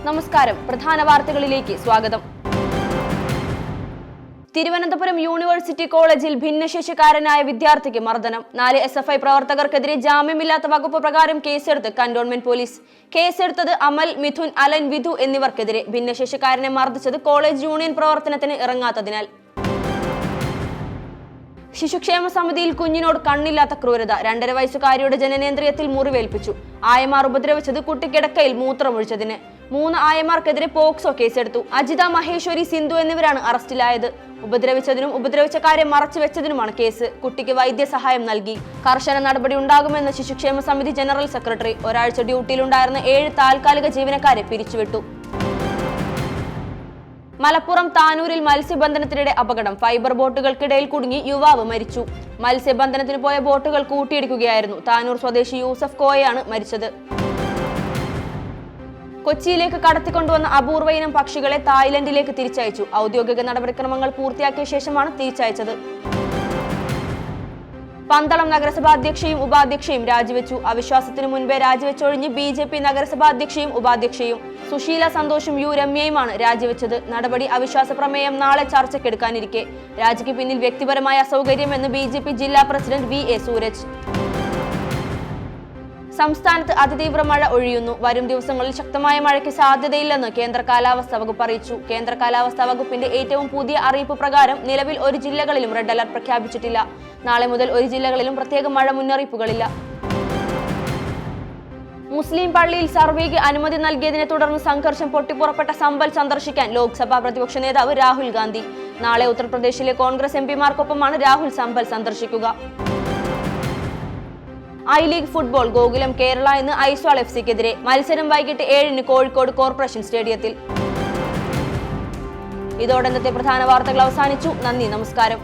നമസ്കാരം. പ്രധാന വാർത്തകളിലേക്ക് സ്വാഗതം. തിരുവനന്തപുരം യൂണിവേഴ്സിറ്റി കോളേജിൽ ഭിന്നശേഷിക്കാരനായ വിദ്യാർത്ഥിക്ക് മർദ്ദനം. 4 SFI പ്രവർത്തകർക്കെതിരെ ജാമ്യമില്ലാത്ത വകുപ്പ് പ്രകാരം കേസെടുത്ത് കന്റോൺമെന്റ് പോലീസ്. കേസെടുത്തത് അമൽ, മിഥുൻ, അലൻ, വിധു എന്നിവർക്കെതിരെ. ഭിന്നശേഷിക്കാരനെ മർദ്ദിച്ചത് കോളേജ് യൂണിയൻ പ്രവർത്തനത്തിന് ഇറങ്ങാത്തതിനാൽ. ശിശുക്ഷേമ സമിതിയിൽ കുഞ്ഞിനോട് കണ്ണില്ലാത്ത ക്രൂരത. 2.5 വയസ്സുകാരിയുടെ ജനനേന്ദ്രിയത്തിൽ മുറിവേൽപ്പിച്ചു. ആയമാർ ഉപദ്രവിച്ചത് കുട്ടിക്കിടക്കയിൽ മൂത്രമൊഴിച്ചതിന്. 3 ആയമാർക്കെതിരെ പോക്സോ കേസെടുത്തു. അജിത, മഹേശ്വരി, സിന്ധു എന്നിവരാണ് അറസ്റ്റിലായത്. ഉപദ്രവിച്ചതിനും ഉപദ്രവിച്ചക്കാരെ മറച്ചുവെച്ചതിനുമാണ് കേസ്. കുട്ടിക്ക് വൈദ്യസഹായം നൽകി. കർശന നടപടി ഉണ്ടാകുമെന്ന് ശിശുക്ഷേമ സമിതി ജനറൽ സെക്രട്ടറി. ഒരാഴ്ച ഡ്യൂട്ടിയിലുണ്ടായിരുന്ന 7 താൽക്കാലിക ജീവനക്കാരെ പിരിച്ചുവിട്ടു. മലപ്പുറം താനൂരിൽ മത്സ്യബന്ധനത്തിനിടെ അപകടം. ഫൈബർ ബോട്ടുകൾക്കിടയിൽ കുടുങ്ങി യുവാവ് മരിച്ചു. മത്സ്യബന്ധനത്തിന് പോയ ബോട്ടുകൾ കൂട്ടിയിടിക്കുകയായിരുന്നു. താനൂർ സ്വദേശി യൂസഫ് കോയയാണ് മരിച്ചത്. കൊച്ചിയിലേക്ക് കടത്തിക്കൊണ്ടുവന്ന അപൂർവ ഇനം പക്ഷികളെ തായ്ലൻഡിലേക്ക് തിരിച്ചയച്ചു. ഔദ്യോഗിക നടപടിക്രമങ്ങൾ പൂർത്തിയാക്കിയ ശേഷമാണ് തിരിച്ചയച്ചത്. പന്തളം നഗരസഭാ അധ്യക്ഷയും ഉപാധ്യക്ഷയും രാജിവെച്ചു. അവിശ്വാസത്തിന് മുൻപേ രാജിവെച്ചൊഴിഞ്ഞ് BJP നഗരസഭാ അധ്യക്ഷയും ഉപാധ്യക്ഷയും. സുശീല സന്തോഷും യു രമ്യയുമാണ് രാജിവെച്ചത്. നടപടി അവിശ്വാസ പ്രമേയം നാളെ ചർച്ചയ്ക്കെടുക്കാനിരിക്കെ. രാജിക്ക് പിന്നിൽ വ്യക്തിപരമായ അസൗകര്യമെന്ന് BJP ജില്ലാ പ്രസിഡന്റ് VA സൂരജ്. സംസ്ഥാനത്ത് അതിതീവ്ര മഴ ഒഴിയുന്നു. വരും ദിവസങ്ങളിൽ ശക്തമായ മഴയ്ക്ക് സാധ്യതയില്ലെന്ന് കേന്ദ്ര കാലാവസ്ഥാ വകുപ്പ് അറിയിച്ചു. കേന്ദ്ര കാലാവസ്ഥാ വകുപ്പിന്റെ ഏറ്റവും പുതിയ അറിയിപ്പ് പ്രകാരം നിലവിൽ ഒരു ജില്ലകളിലും റെഡ് അലർട്ട് പ്രഖ്യാപിച്ചിട്ടില്ല. നാളെ മുതൽ ഒരു ജില്ലകളിലും പ്രത്യേക മഴ മുന്നറിയിപ്പുകളില്ല. മുസ്ലിം പള്ളിയിൽ സർവേക്ക് അനുമതി നൽകിയതിനെ തുടർന്ന് സംഘർഷം പൊട്ടിപ്പുറപ്പെട്ട സമ്പൽ സന്ദർശിക്കാൻ ലോക്സഭാ പ്രതിപക്ഷ നേതാവ് രാഹുൽ ഗാന്ധി. നാളെ ഉത്തർപ്രദേശിലെ കോൺഗ്രസ് MPമാർക്കൊപ്പമാണ് രാഹുൽ സമ്പൽ സന്ദർശിക്കുക. I league football Gokulam Kerala ഇന്ന് ഐസ്വാൾ FCക്കെതിരെ. മത്സരം വൈകിട്ട് 7-ന് കോഴിക്കോട് കോർപ്പറേഷൻ സ്റ്റേഡിയത്തിൽ. ഇതോടെ ഇന്നത്തെ പ്രധാന വാർത്തകൾ അവസാനിച്ചു. നന്ദി, നമസ്കാരം.